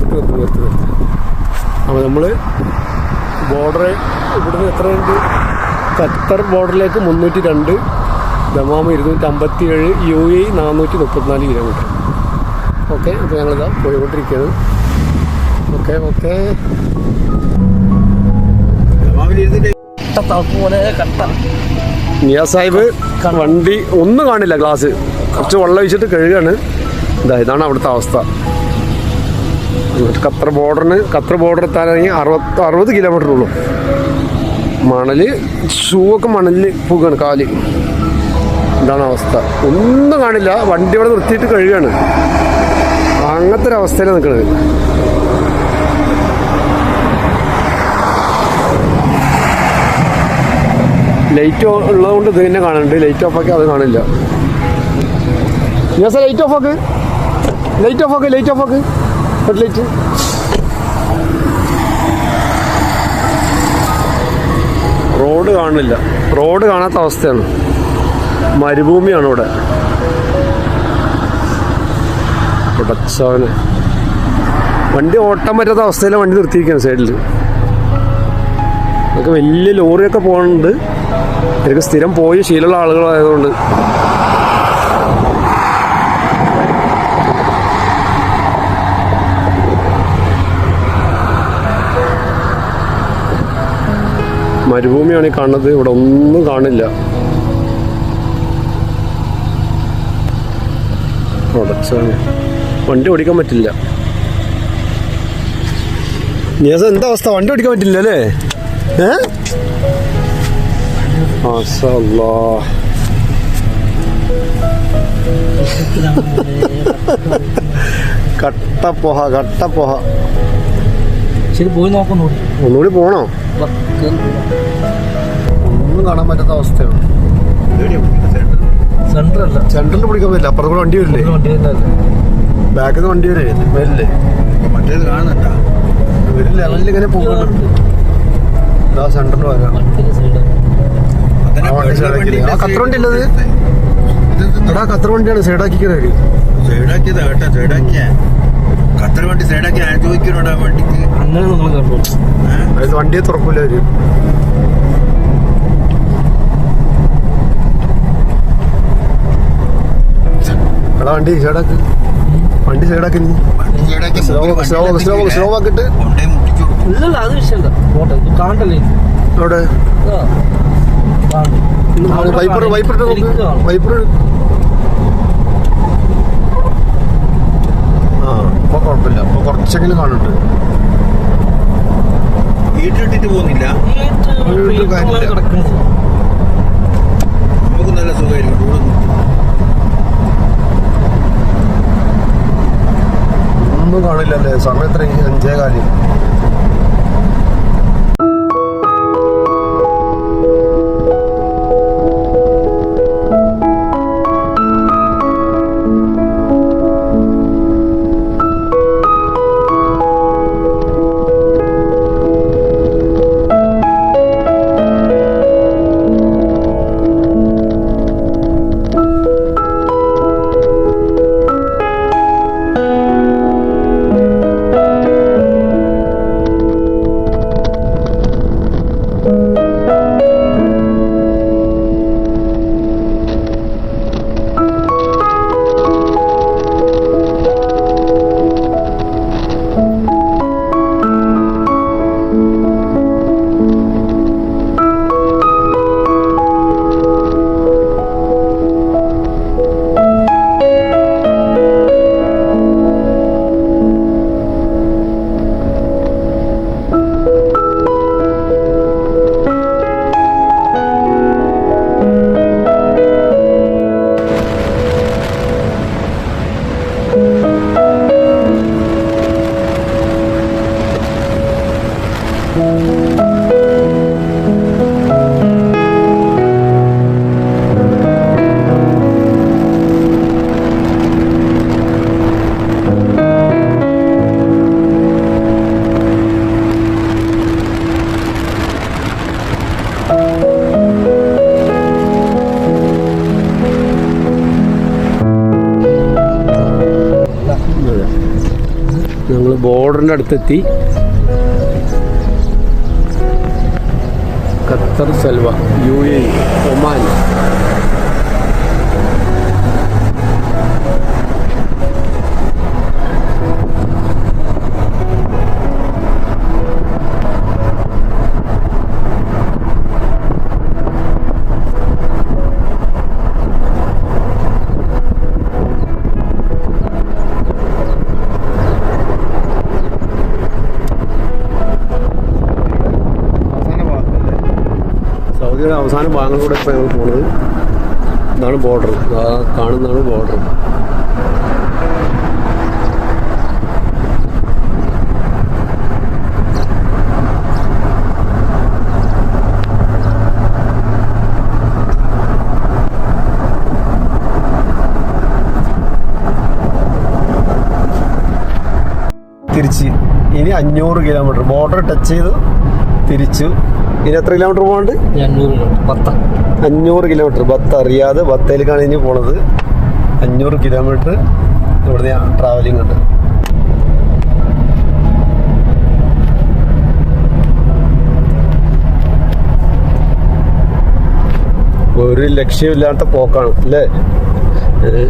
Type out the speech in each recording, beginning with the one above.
നിർത്തി. അപ്പോൾ നമ്മൾ ബോർഡർ ഇവിടുന്ന് എത്രയുണ്ട്? ഖത്തർ ബോർഡറിലേക്ക് 302, ദമാം 257, UAE 434 കിലോമീറ്റർ. ഓക്കെ, അപ്പോൾ ഞങ്ങളിതാ പോയിക്കൊണ്ടിരിക്കുകയാണ്. ഓക്കെ നിയാസ് സാഹിബ് വണ്ടി ഒന്നും കാണില്ല, ഗ്ലാസ് കുറച്ച് വെള്ളം ഒഴിച്ചിട്ട് കഴുകാണ്. ഇതാണ് അവിടുത്തെ അവസ്ഥ. ഖത്തർ ബോർഡർ എത്താനാണെങ്കിൽ 60 കിലോമീറ്റർ ഉള്ളൂ. മണല്, ഷൂ ഒക്കെ മണലിൽ പോവുകയാണ്, കാല്. ഇതാണ് അവസ്ഥ. ഒന്നും കാണില്ല, വണ്ടി ഇവിടെ നിർത്തിയിട്ട് കഴുകാണ്. അങ്ങനത്തെ ഒരു അവസ്ഥയിലാണ് നിൽക്കുന്നത്. ലൈറ്റ് ഉള്ളതുകൊണ്ട് ഇത് തന്നെ കാണുന്നുണ്ട്. ലൈറ്റ് ഓഫാക്കി അത് കാണില്ല. ലൈറ്റ് ഓഫാക്ക് ലൈറ്റ്. റോഡ് കാണില്ല, റോഡ് കാണാത്ത അവസ്ഥയാണ്. മരുഭൂമിയാണ് ഇവിടെ. വണ്ടി ഓട്ടാൻ പറ്റാത്ത അവസ്ഥയിലാണ് വണ്ടി നിർത്തിയിരിക്കുകയാണ് സൈഡിൽ. നമുക്ക് വലിയ ലോറിയൊക്കെ പോകുന്നുണ്ട്. എനിക്ക് സ്ഥിരം പോയി ശീലമുള്ള ആളുകളായതുകൊണ്ട് മരുഭൂമിയാണ് ഈ കാണുന്നത്. ഇവിടെ ഒന്നും കാണില്ല. വണ്ടി ഓടിക്കാൻ പറ്റില്ല. നിയാസ് എന്താ അവസ്ഥ? വണ്ടി ഓടിക്കാൻ പറ്റില്ല അല്ലേ? കട്ടപ്പോഹ. ശരി, പോയി നോക്കുന്നു. ഒന്നുകൂടി പോണോ? ഒന്നും കാണാൻ പറ്റാത്ത അവസ്ഥയാണ്. സെൻട്രലിൽ പിടിക്കാൻ പറ്റില്ല. അപ്പുറത്ത് കൂടെ വണ്ടി വരില്ലേ? ബാക്കിൽ നിന്ന് വണ്ടി വരില്ലേ? മറ്റേത് കാണണ്ട. ഒരു ലെവലിൽ ഇങ്ങനെ പോകുന്നുണ്ട്. സെൻട്രൽ വരാം. ആ ഖത്തർ വണ്ടി അല്ലത്? എടാ ഖത്തർ വണ്ടിയാണ്. സൈഡാക്കിയത് കേട്ടോ, സൈഡാക്കിയ ഖത്തർ വണ്ടി സൈഡാക്കി ചോദിക്കണോടാ വണ്ടിക്ക്. അങ്ങനെ നമ്മൾ കണ്ടു. അതായത് വണ്ടിയെ തുറക്കൂല അവര്. എടാ വണ്ടി സൈഡാക്കി സ്ലോ ആക്കിട്ട്. ഇല്ലല്ല, അത് വിഷയമല്ല. പോട്ടെ, കാണണ്ടല്ലേ അവിടെ വൈപ്പർ. ഇപ്പൊ കുഴപ്പമില്ല. ഇപ്പൊ കുറച്ചെങ്കിലും കാണുന്നുണ്ട്. വീട്ടിലിട്ടിട്ട് പോകുന്നില്ല. നമുക്ക് നല്ല സുഖമായിരിക്കും. ഒന്നും കാണില്ലല്ലേ? സമയം എത്ര? 5:15. ഞങ്ങൾ ബോർഡറിൻ്റെ അടുത്തെത്തി. Qatar Salwa, UAE, Oman. സൗദിയുടെ അവസാന ഭാഗങ്ങളിലൂടെ ഇപ്പോൾ ഞങ്ങൾ പോകുന്നത്. ഇതാണ് ബോർഡർ, കാണുന്നതാണ് ബോർഡർ. തിരിച്ച് ഇനി 500 കിലോമീറ്റർ ബോർഡർ ടച്ച് ചെയ്ത് തിരിച്ചു. ഇനി എത്ര കിലോമീറ്റർ പോകാണ്ട്? 500 കിലോമീറ്റർ. ബത്ത അറിയാതെ ബത്തയിലേക്കാണ് ഇനി പോണത്. 500 കിലോമീറ്റർ ഇവിടുന്ന് ട്രാവലിംഗ് ഉണ്ട്. ഒരു ലക്ഷ്യമില്ലാത്ത പോക്കാണ് അല്ലേ? ഒരു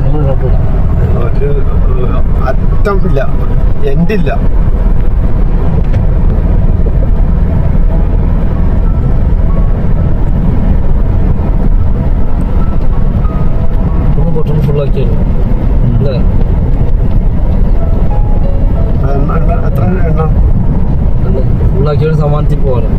അറ്റം ഇല്ല, എൻഡില്ല. എത്ര എണ്ണ ഫുള്ളാക്കിയ സമാനത്തിൽ പോകാനോ?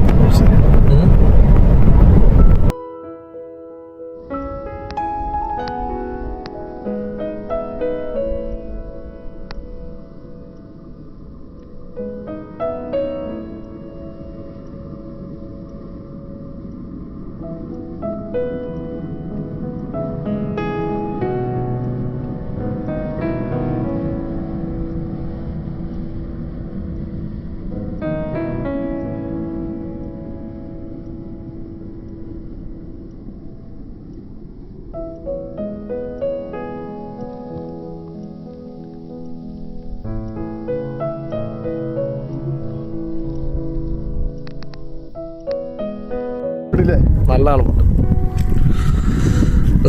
നല്ല ആളുണ്ട്.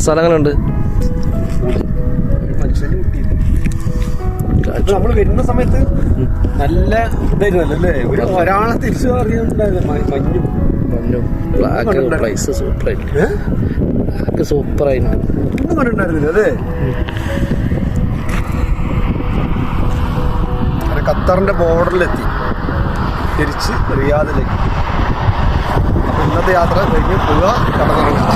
സ്ഥലങ്ങളുണ്ട്. നമ്മൾ വരുന്ന സമയത്ത് നല്ല ഇതായിരുന്നു അല്ലേ? ഒരാളെ തിരിച്ചു അറിയാനുണ്ടായിരുന്നു. മഞ്ഞും പ്രൈസ് സൂപ്പറായിട്ട് സൂപ്പറായിട്ട് ഒന്നും കണ്ടിട്ടുണ്ടായിരുന്നില്ല അല്ലേ? ഖത്തറിന്റെ ബോർഡറിലെത്തി തിരിച്ച് റിയാദിലേക്ക്. അപ്പൊ ഇന്നത്തെ യാത്ര കഴിഞ്ഞ് പോവുക, കടന്നിറങ്ങുക.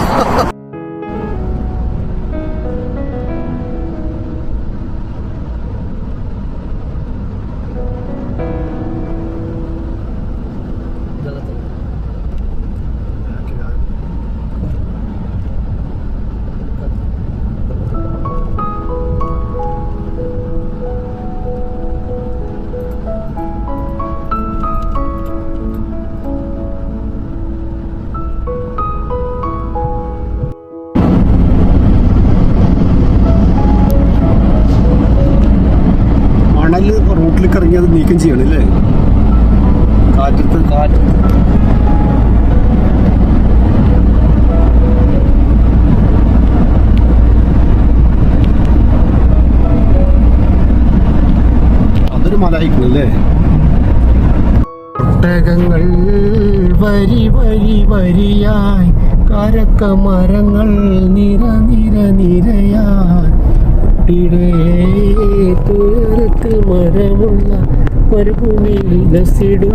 റൂട്ടിലേക്ക് ഇറങ്ങി അത് നീക്കം ചെയ്യണം അല്ലേ? കാറ്റ് അതൊരു മലയിക്കണല്ലേ? ഒട്ടകങ്ങൾ വരി വരി വരിയായി, കരക്ക മരങ്ങൾ നിര നിര നിരയായി, തീരത്ത് മരമുള്ള മരുഭൂമിയിൽ ലസിടും.